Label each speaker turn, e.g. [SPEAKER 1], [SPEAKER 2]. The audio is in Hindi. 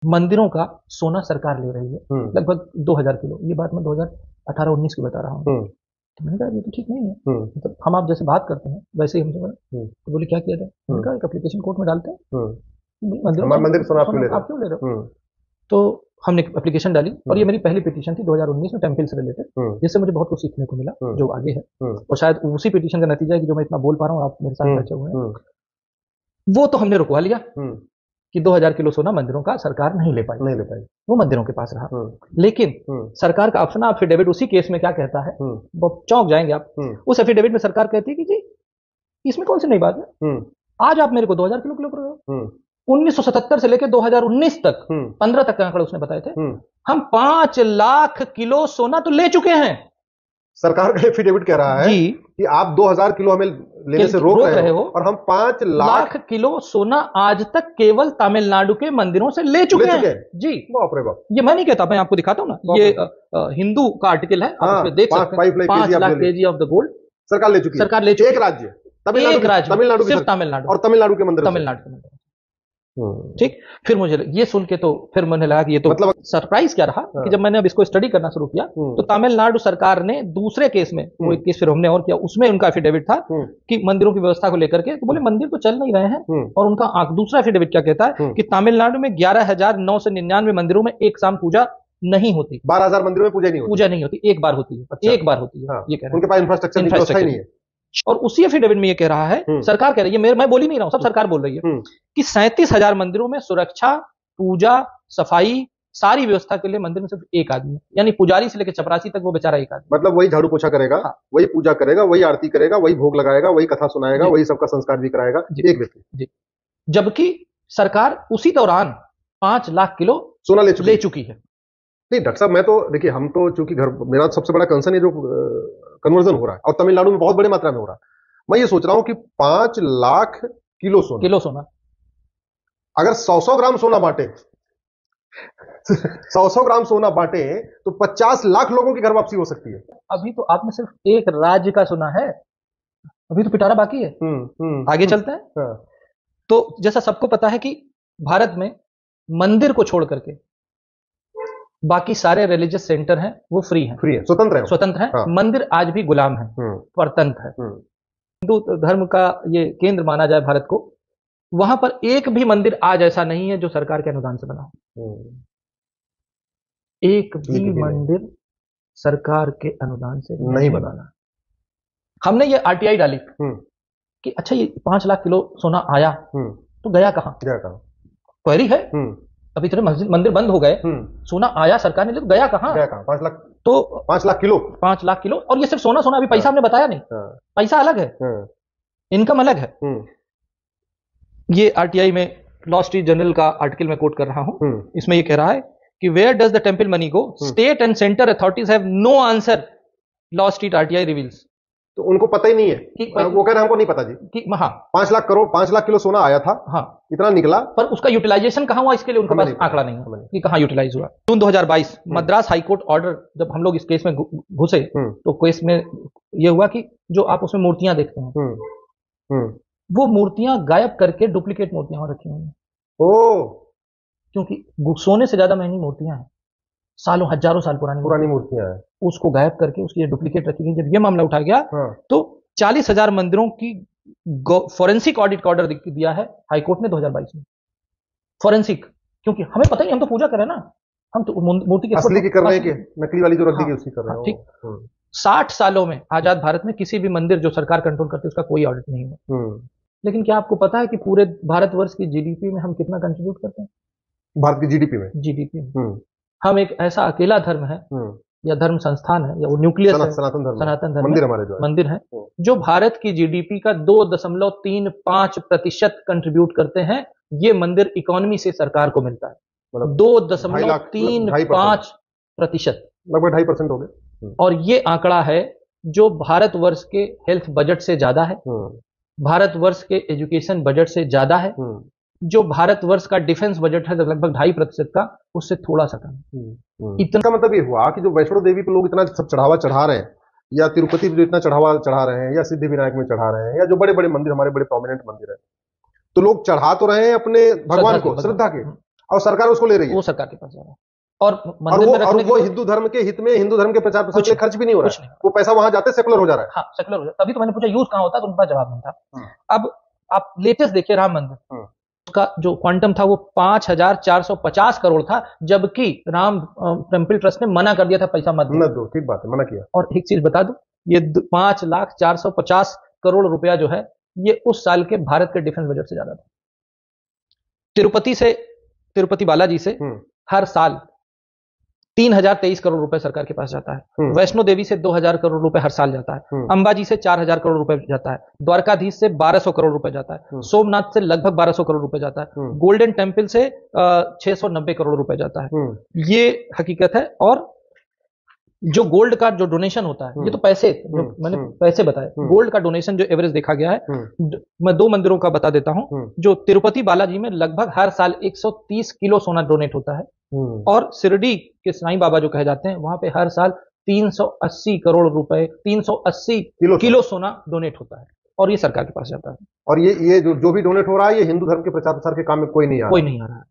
[SPEAKER 1] मंदिरों का सोना सरकार ले रही है लगभग 2000 किलो। ये बात मैं 2018-19 की बता रहा हूँ। तो मैंने कहा ये तो ठीक नहीं है। मतलब हम आप जैसे बात करते हैं वैसे ही हमसे बोला। तो बोले क्या किया जाए? मैंने कहा एक एप्लीकेशन कोर्ट में डालते हैं, मंदिर सोना आप क्यों ले रहे हो? तो हमने एप्लीकेशन डाली और ये मेरी पहली पिटीशन थी 2019 में टेम्पल से रिलेटेड, जिससे मुझे बहुत कुछ सीखने को मिला जो आगे है। और शायद उसी पिटीशन का नतीजा है कि जो मैं इतना बोल पा रहा हूँ, आप मेरे साथ बैठे हुए हैं। वो तो हमने रुकवा लिया कि 2000 किलो सोना मंदिरों का सरकार नहीं ले पाई, वो मंदिरों के पास रहा। लेकिन सरकार का ऑप्शन एफिडेविट उसी केस में क्या कहता है, वो चौंक जाएंगे आप। उस एफिडेविट में सरकार कहती है कि जी इसमें कौन सी नई बात है, आज आप मेरे को 2000 किलो किलो कर रहे हो। 1977 से लेकर 2019 तक 15 तक के आंकड़े उसने बताए थे, हम 5 लाख किलो सोना तो ले चुके हैं।
[SPEAKER 2] सरकार का एफिडेविट कह रहा है कि आप 2000 किलो हमें लेने से रोक रहे हो और हम 5 लाख
[SPEAKER 1] किलो सोना आज तक केवल तमिलनाडु के मंदिरों से ले चुके हैं। जी
[SPEAKER 2] बाप रे बाप।
[SPEAKER 1] ये मैं नहीं कहता, मैं आपको दिखाता हूं ना, ये हिंदू का आर्टिकल है, आप उसमें देख सकते हैं। 5 lakh KG of the gold
[SPEAKER 2] सरकार ले चुकी है। एक राज्य तमिलनाडु,
[SPEAKER 1] सिर्फ तमिलनाडु
[SPEAKER 2] और तमिलनाडु के मंदिर,
[SPEAKER 1] तमिलनाडु के मंदिर। ठीक, फिर मुझे ये सुन के तो फिर मुझे लगा कि ये तो मतलब सरप्राइज क्या रहा कि जब मैंने अब इसको स्टडी करना शुरू किया तो तमिलनाडु सरकार ने दूसरे केस में, वो एक केस फिर हमने और किया, उसमें उनका एफिडेविट था कि मंदिरों की व्यवस्था को लेकर के, तो बोले मंदिर तो चल नहीं रहे हैं। और उनका दूसरा एफिडेविट क्या कहता है कि तमिलनाडु में 11,999 मंदिरों में एक शाम पूजा नहीं होती,
[SPEAKER 2] 12,000 मंदिरों में पूजा नहीं होती,
[SPEAKER 1] एक बार होती है, एक बार होती है। ये कह रहे हैं
[SPEAKER 2] उनके पास इंफ्रास्ट्रक्चर नहीं है।
[SPEAKER 1] और उसी एफिडेविट में ये कह रहा है, सरकार कह रही है, मैं बोल ही नहीं रहा हूं, सब सरकार बोल रही है कि 37,000 मंदिरों में सुरक्षा, पूजा, सफाई, सारी व्यवस्था के लिए मंदिर में सिर्फ एक आदमी है, यानी पुजारी से लेकर चपरासी तक वो बेचारा एक आदमी।
[SPEAKER 2] मतलब वही झाड़ू पोछा करेगा, वही पूजा करेगा, वही आरती करेगा, वही भोग लगाएगा, वही कथा सुनाएगा, वही सबका संस्कार भी कराएगा, एक व्यक्ति।
[SPEAKER 1] जबकि सरकार उसी दौरान 5 लाख किलो सोना ले चुकी है।
[SPEAKER 2] नहीं डॉक्टर साहब, मैं तो देखिए, हम तो चूंकि मेरा सबसे बड़ा कंसर्न है जो कन्वर्जन हो रहा है और तमिलनाडु में बहुत बड़ी मात्रा में हो रहा है। मैं ये सोच रहा हूं कि 5 लाख किलो सोना अगर 100 ग्राम सोना बांटे 100 ग्राम सोना बांटे तो 50 लाख लोगों की घर वापसी हो सकती है।
[SPEAKER 1] अभी तो आपने सिर्फ एक राज्य का सुना है, अभी तो पिटारा बाकी है। आगे चलते हैं। तो जैसा सबको पता है कि भारत में मंदिर को छोड़ करके बाकी सारे रिलीजियस सेंटर हैं वो फ्री हैं, स्वतंत्र हैं। हाँ। मंदिर आज भी गुलाम है, परतंत्र है। हिंदू धर्म का ये केंद्र माना जाए भारत को, वहां पर एक भी मंदिर आज ऐसा नहीं है जो सरकार के अनुदान से बना हो। एक भी मंदिर सरकार के अनुदान से नहीं बनाना। हमने ये आरटीआई डाली कि अच्छा ये 5 लाख किलो सोना आया तो गया कहां? क्वेरी है। अभी इतने मंदिर बंद हो गए, सोना आया सरकार ने, तो गया कहां?
[SPEAKER 2] 5 लाख,
[SPEAKER 1] तो
[SPEAKER 2] 5 लाख किलो।
[SPEAKER 1] और ये सिर्फ सोना अभी पैसा हमने बताया नहीं। पैसा अलग है, इनकम अलग है। ये आरटीआई में लॉ स्ट्रीट जर्नल का आर्टिकल में कोट कर रहा हूं। इसमें ये कह रहा है कि where does the temple money go, state and centre authorities have no answer, Wall Street RTI reveals.
[SPEAKER 2] तो उनको पता ही नहीं है कि वो कह रहे हैं हमको नहीं पता जी कि हाँ 5 लाख किलो सोना आया था, हाँ इतना निकला, पर उसका यूटिलाइजेशन कहां हुआ इसके लिए उनके पास आंकड़ा नहीं है कि कहां यूटिलाइज हुआ। जून 2022 मद्रास हाईकोर्ट ऑर्डर, जब हम लोग इस केस में घुसे तो केस में यह हुआ कि जो आप उसमें मूर्तियां देखते हैं वो मूर्तियां गायब करके डुप्लीकेट मूर्तियां वहां रखी हुई हैं। क्योंकि सोने से ज्यादा महंगी मूर्तियां हैं, सालों हजारों साल पुरानी मूर्तियां हैं,
[SPEAKER 1] उसको गायब करके उसकी डुप्लीकेट रखी गई। जब ये मामला उठा गया तो 40,000 मंदिरों की फॉरेंसिक ऑडिट का ऑर्डर दिया है हाईकोर्ट ने 2022 में। फॉरेंसिक, क्योंकि हमें पता ही, हम तो पूजा कर रहे हैं ना, हम तो मूर्ति की
[SPEAKER 2] असली की कर रहे हैं कि नकली वाली जो रख दी उसकी कर रहे हैं।
[SPEAKER 1] ठीक, 60 सालों में आजाद भारत में किसी भी मंदिर जो सरकार कंट्रोल करती है उसका कोई ऑडिट नहीं हुआ। लेकिन क्या आपको पता है कि पूरे भारतवर्ष की जीडीपी में हम कितना कंट्रीब्यूट करते हैं?
[SPEAKER 2] भारत की जीडीपी में
[SPEAKER 1] हम एक ऐसा अकेला धर्म है या धर्म संस्थान है या वो न्यूक्लियस है, सनातन धर्म
[SPEAKER 2] मंदिर हमारे जो
[SPEAKER 1] मंदिर है जो भारत की जीडीपी का 2.35% कंट्रीब्यूट करते हैं। ये मंदिर इकोनॉमी से सरकार को मिलता है, 2.35%,
[SPEAKER 2] लगभग 2.5% हो गए।
[SPEAKER 1] और ये आंकड़ा है जो भारतवर्ष के हेल्थ बजट से ज्यादा है, भारतवर्ष के एजुकेशन बजट से ज्यादा है, जो भारतवर्ष का डिफेंस बजट है लगभग 2.5% का, उससे थोड़ा सा कम।
[SPEAKER 2] इतना मतलब ये हुआ कि जो वैष्णो देवी पे लोग इतना सब चढ़ावा चढ़ा रहे हैं, या तिरुपति पे जो इतना चढ़ावा चढ़ा रहे हैं, या सिद्धि विनायक में चढ़ा रहे हैं, या जो बड़े बड़े मंदिर हमारे बड़े प्रोमिनेंट मंदिर है, तो लोग चढ़ा तो रहे हैं अपने भगवान को, श्रद्धा के, और सरकार उसको ले रही है,
[SPEAKER 1] वो सरकार के पास जा रहा है। और वो
[SPEAKER 2] हिंदू धर्म के हित में, हिंदू धर्म के प्रचार प्रसार के लिए खर्च भी नहीं हो रहा है, वो पैसा वहां जाते सेकुलर हो जा रहा है।
[SPEAKER 1] हाँ, सेकुलर हो जाता है। तभी तो मैंने पूछा यूज कहाँ होता है, तो उनके पास जवाब नहीं था। अब आप लेटेस्ट देखिए राम मंदिर, उसका जो क्वांटम था वो 5,450 करोड़ था, जबकि राम टेम्पल ट्रस्ट ने मना कर दिया था पैसा मत
[SPEAKER 2] दो। ठीक बात है, मना किया।
[SPEAKER 1] और एक चीज बता दूं, ये 5,450 करोड़ रुपया जो है ये उस साल के भारत के डिफेंस बजट से ज्यादा था। तिरुपति बालाजी से हर साल 3,023 करोड़ रुपए सरकार के पास जाता है। वैष्णो देवी से 2,000 करोड़ रुपए हर साल जाता है। अंबाजी से 4,000 करोड़ रुपए जाता है। द्वारकाधीश से 1,200 करोड़ रुपए जाता है। सोमनाथ से लगभग 1,200 करोड़ रुपए जाता है। गोल्डन टेम्पल से 690 करोड़ रुपए जाता है। ये हकीकत है। और जो गोल्ड का जो डोनेशन होता है, ये तो पैसे, जो मैंने पैसे बताए, गोल्ड का डोनेशन जो एवरेज देखा गया है, मैं 2 मंदिरों का बता देता हूं। जो तिरुपति बालाजी में लगभग हर साल 130 किलो सोना डोनेट होता है, और शिरडी के साईं बाबा जो कहे जाते हैं, वहां पे हर साल 380 करोड़ रुपए, 380 किलो सोना डोनेट होता है, और ये सरकार के पास जाता है।
[SPEAKER 2] और ये जो भी डोनेट हो रहा है, ये हिंदू धर्म के प्रचार प्रसार के काम में कोई नहीं आ रहा है।